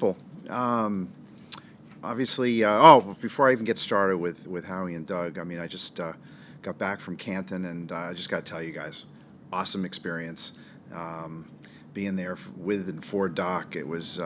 Well, Um, obviously, before I even get started with Howie and Doug, I mean, I just got back from Canton, and I just got to tell you guys, awesome experience. Um, Being there with and for Doc, it was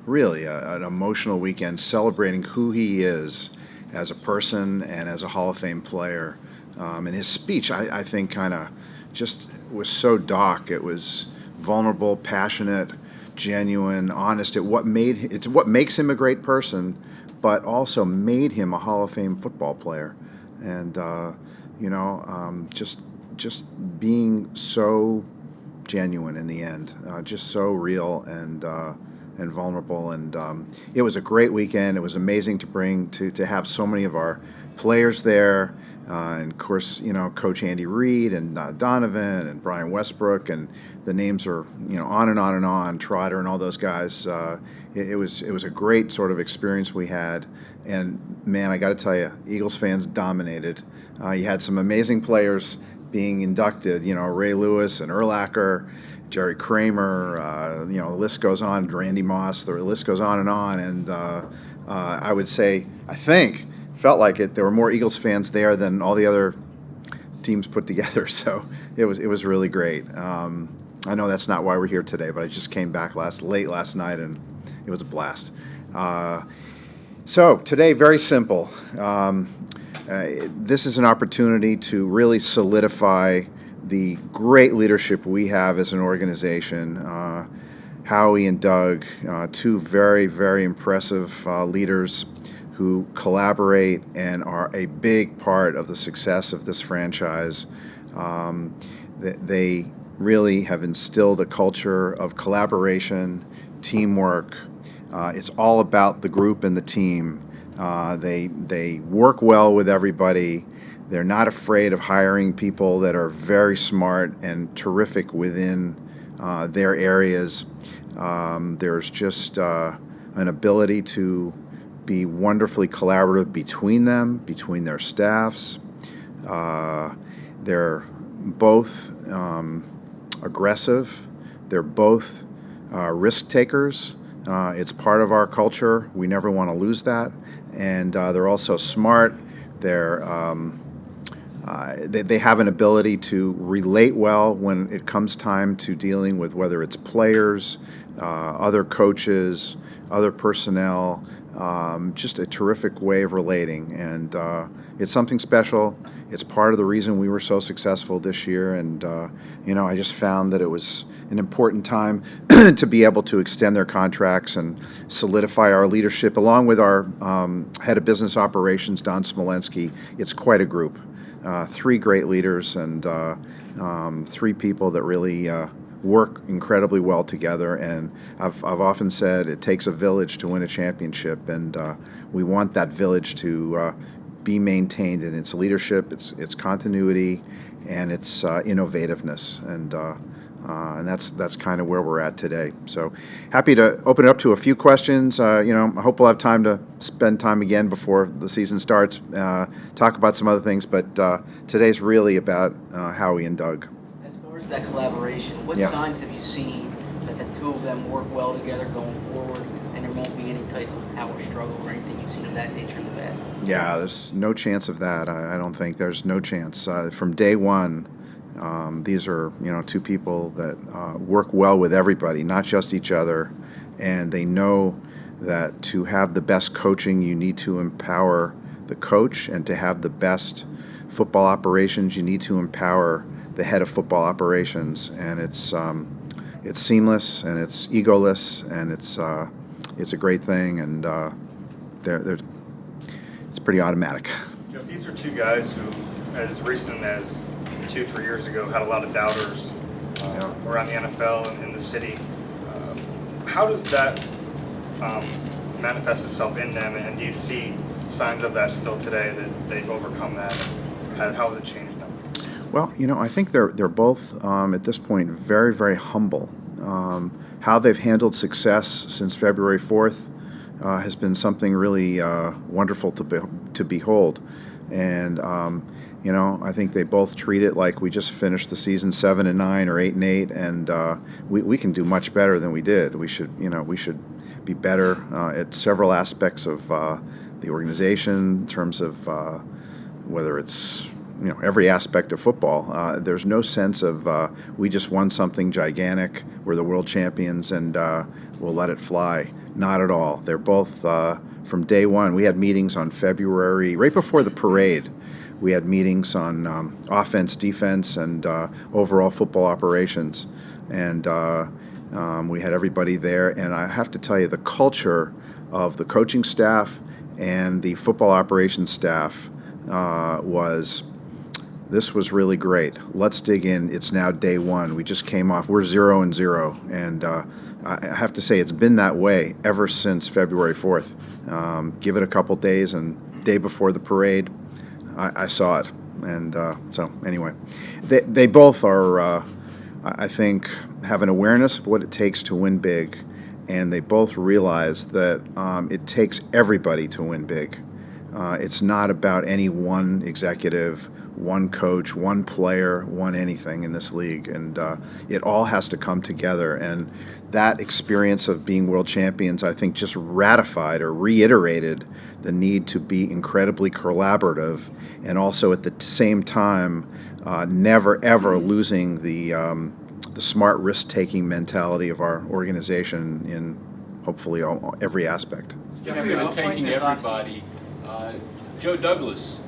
really an emotional weekend celebrating who he is as a person and as a Hall of Fame player. And his speech, I think, kind of just was so Doc. It was vulnerable, passionate, genuine, honest. It's what makes him a great person, but also made him a Hall of Fame football player. And just being so genuine in the end, just so real and vulnerable. And it was a great weekend. It was amazing to have so many of our players there. And of course, Coach Andy Reid and Donovan and Brian Westbrook, and the names are on and on and on. Trotter and all those guys. It was a great sort of experience we had. And man, I got to tell you, Eagles fans dominated. You had some amazing players being inducted. Ray Lewis and Urlacher, Jerry Kramer. The list goes on. Randy Moss. The list goes on and on. And I would say, I think, felt like it. There were more Eagles fans there than all the other teams put together. So it was really great. I know that's not why we're here today, but I just came back late last night, and it was a blast. So today, very simple. This is an opportunity to really solidify the great leadership we have as an organization. Howie and Doug, two very, very impressive leaders who collaborate and are a big part of the success of this franchise. They really have instilled a culture of collaboration, teamwork. It's all about the group and the team. They work well with everybody. They're not afraid of hiring people that are very smart and terrific within their areas. There's just an ability to be wonderfully collaborative between them, between their staffs. They're both aggressive. They're both risk takers. It's part of our culture. We never want to lose that. And they're also smart. They have an ability to relate well when it comes time to dealing with whether it's players, other coaches, other personnel. Just a terrific way of relating, and it's something special. It's part of the reason we were so successful this year, and I just found that it was an important time to be able to extend their contracts and solidify our leadership, along with our head of business operations, Don Smolensky. It's quite a group, three great leaders, and three people that really work incredibly well together. And I've often said it takes a village to win a championship, and we want that village to be maintained in its leadership, its continuity, and its innovativeness. And that's kind of where we're at today. So happy to open it up to a few questions. I hope we'll have time to spend time again before the season starts, talk about some other things, but today's really about Howie and Doug. As far as that collaboration, what signs have you seen that the two of them work well together going forward, and there won't be any type of power struggle or anything you've seen of that nature in the past? Yeah, there's no chance of that. I don't think there's no chance. From day one, these are two people that work well with everybody, not just each other, and they know that to have the best coaching, you need to empower the coach, and to have the best football operations, you need to empower the head of football operations. And it's seamless, and it's egoless, and it's a great thing, and it's pretty automatic. Joe, these are two guys who, as recent as 2-3 years ago, had a lot of doubters around the NFL and in the city. How does that manifest itself in them, and do you see signs of that still today, that they've overcome that? How has it changed them? Well, I think they're both at this point very, very humble. How they've handled success since February 4th has been something really wonderful to behold. And I think they both treat it like we just finished the season 7-9 or 8-8, and we can do much better than we did. We should be better at several aspects of the organization in terms of whether it's every aspect of football. There's no sense of we just won something gigantic, we're the world champions, and we'll let it fly. Not at all. They're both from day one. We had meetings on February, right before the parade. We had meetings on offense, defense, and overall football operations. And we had everybody there. And I have to tell you, the culture of the coaching staff and the football operations staff this was really great. Let's dig in. It's now day one. We just came off. We're 0-0. And I have to say, it's been that way ever since February 4th. Give it a couple days, and day before the parade, I saw it. And so anyway, they both are, I think, have an awareness of what it takes to win big. And they both realize that it takes everybody to win big. It's not about any one executive, one coach, one player, one anything in this league. And it all has to come together. And that experience of being world champions, I think, just ratified or reiterated the need to be incredibly collaborative, and also at the same time never, ever losing the smart risk-taking mentality of our organization in hopefully every aspect. Speaking of taking everybody, Joe Douglas,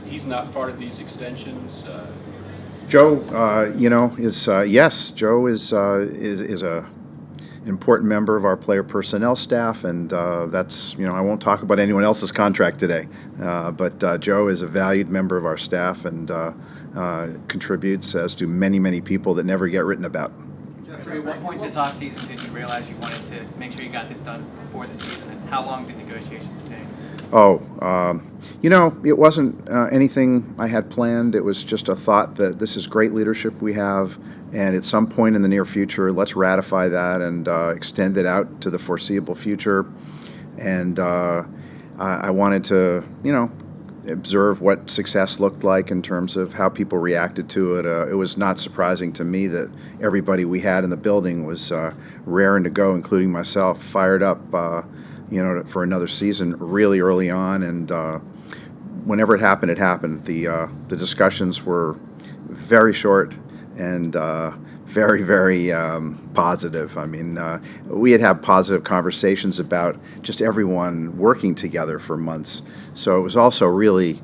he's not part of these extensions? Joe, is yes. Joe is an important member of our player personnel staff, and that's I won't talk about anyone else's contract today, but Joe is a valued member of our staff and contributes, as do many people that never get written about. At what point this offseason did you realize you wanted to make sure you got this done before the season, and how long did negotiations take? It wasn't anything I had planned. It was just a thought that this is great leadership we have, and at some point in the near future, let's ratify that and extend it out to the foreseeable future. And I wanted to, observe what success looked like in terms of how people reacted to it. It was not surprising to me that everybody we had in the building was raring to go, including myself, fired up for another season really early on, and whenever it happened, it happened. The discussions were very short and very, very positive. I mean, we had positive conversations about just everyone working together for months. So it was also really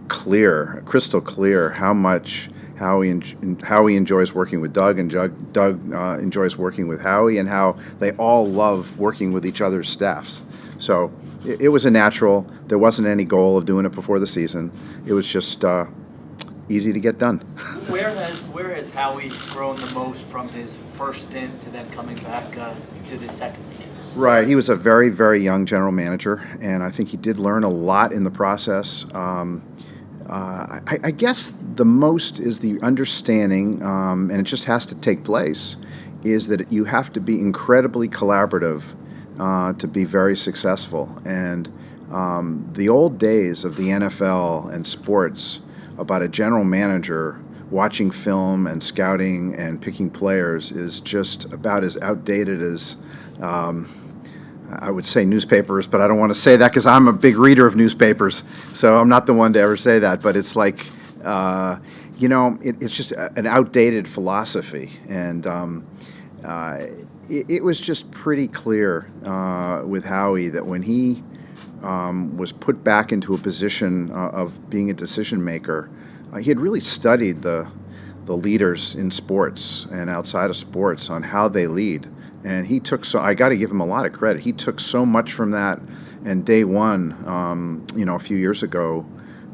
clear, crystal clear, how much Howie enjoys working with Doug, and Doug enjoys working with Howie, and how they all love working with each other's staffs. So it was a natural. There wasn't any goal of doing it before the season. It was just easy to get done. Where has Howie grown the most from his first stint to then coming back to the second stint? Right. He was a very, very young general manager, and I think he did learn a lot in the process. I guess the most is the understanding, and it just has to take place, is that you have to be incredibly collaborative to be very successful. And the old days of the NFL and sports about a general manager watching film and scouting and picking players is just about as outdated as I would say newspapers, but I don't want to say that because I'm a big reader of newspapers, so I'm not the one to ever say that. But it's like, it's just an outdated philosophy, and it was just pretty clear with Howie that when he was put back into a position of being a decision maker, he had really studied the leaders in sports and outside of sports on how they lead. And he took I got to give him a lot of credit. He took so much from that, and day one, a few years ago,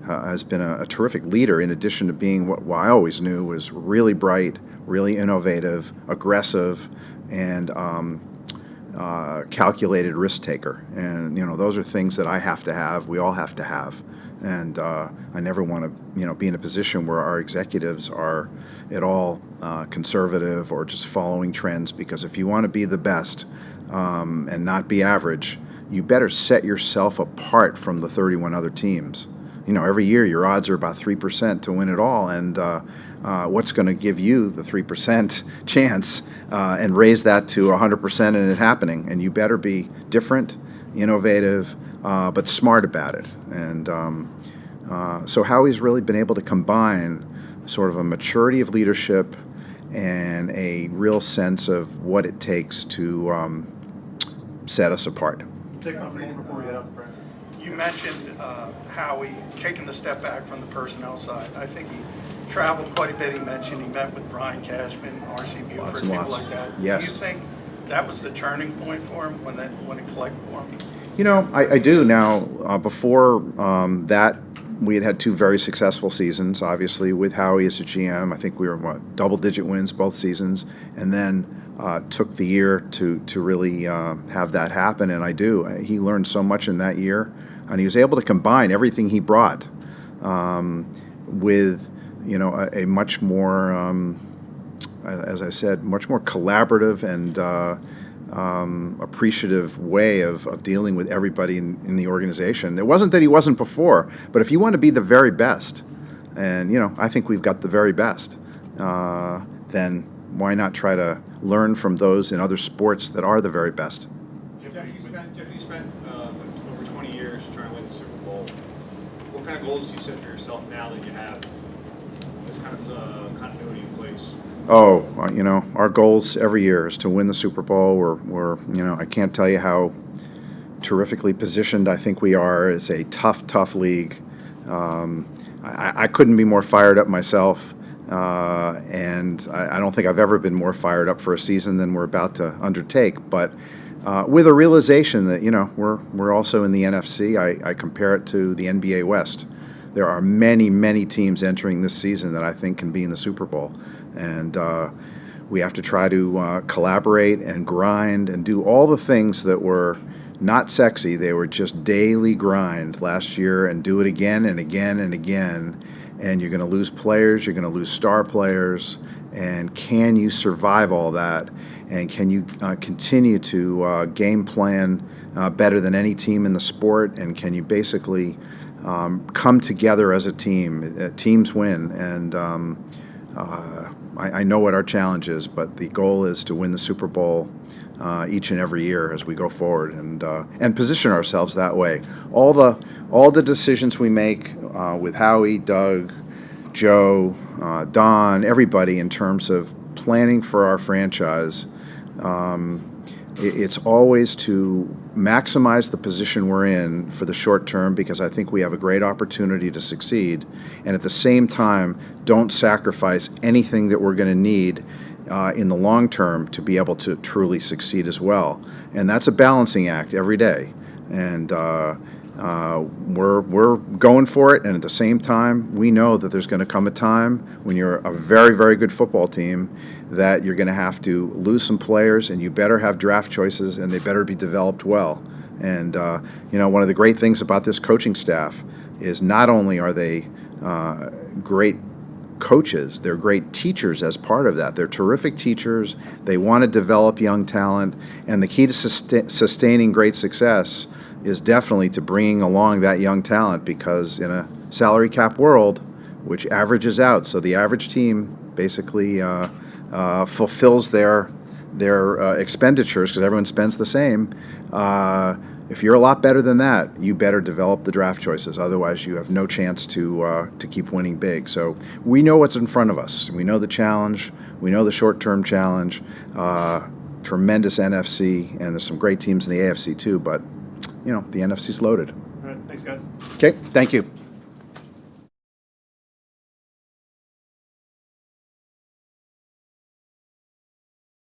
has been a terrific leader, in addition to being what I always knew was really bright, really innovative, aggressive, and calculated risk taker. And those are things that I have to have. We all have to have. And I never want to be in a position where our executives are at all conservative or just following trends, because if you want to be the best and not be average, you better set yourself apart from the 31 other teams. Every year your odds are about 3% to win it all, and what's going to give you the 3% chance and raise that to 100% and it happening. And you better be different, innovative, but smart about it. And so Howie's really been able to combine sort of a maturity of leadership and a real sense of what it takes to set us apart. Take off before we head out to practice. You mentioned Howie taking the step back from the personnel side. I think he traveled quite a bit. He mentioned he met with Brian Cashman, R.C. Buford, Lots and people lots. like that. Yes. Do you think that was the turning point for him when it clicked for him? You know, I do now. Before that, we had two very successful seasons, obviously, with Howie as a GM. I think we were, double-digit wins both seasons, and then took the year to really have that happen, and I do. He learned so much in that year, and he was able to combine everything he brought with, a much more, as I said, much more collaborative and appreciative way of dealing with everybody in the organization. It wasn't that he wasn't before, but if you want to be the very best, and I think we've got the very best, then why not try to learn from those in other sports that are the very best? Jeff, you spent over 20 years trying to win the Super Bowl. What kind of goals do you set for yourself now that you have this kind of continuity in place? Oh, our goals every year is to win the Super Bowl. We're I can't tell you how terrifically positioned I think we are. It's a tough league. I couldn't be more fired up myself, and I don't think I've ever been more fired up for a season than we're about to undertake. But with a realization that we're also in the NFC. I compare it to the NBA West. There are many teams entering this season that I think can be in the Super Bowl, and we have to try to collaborate and grind and do all the things that were not sexy. They were just daily grind last year, and do it again and again and again. And you're going to lose players, you're going to lose star players, and can you survive all that? And can you continue to game plan better than any team in the sport? And can you basically come together as a team? Teams win, and I know what our challenge is, but the goal is to win the Super Bowl each and every year as we go forward, and position ourselves that way. All the decisions we make with Howie, Doug, Joe, Don, everybody in terms of planning for our franchise, it's always to maximize the position we're in for the short term, because I think we have a great opportunity to succeed, and at the same time don't sacrifice anything that we're going to need in the long term to be able to truly succeed as well. And that's a balancing act every day, and we're going for it. And at the same time, we know that there's going to come a time when you're a very good football team that you're going to have to lose some players, and you better have draft choices, and they better be developed well. And one of the great things about this coaching staff is not only are they great coaches, they're great teachers as part of that. They're terrific teachers. They want to develop young talent, and the key to sustaining great success is definitely to bringing along that young talent, because in a salary cap world, which averages out, so the average team basically fulfills their expenditures because everyone spends the same. If you're a lot better than that, you better develop the draft choices. Otherwise, you have no chance to keep winning big. So we know what's in front of us. We know the challenge. We know the short-term challenge. Tremendous NFC, and there's some great teams in the AFC too. But the NFC's loaded. All right, thanks, guys. Okay, thank you.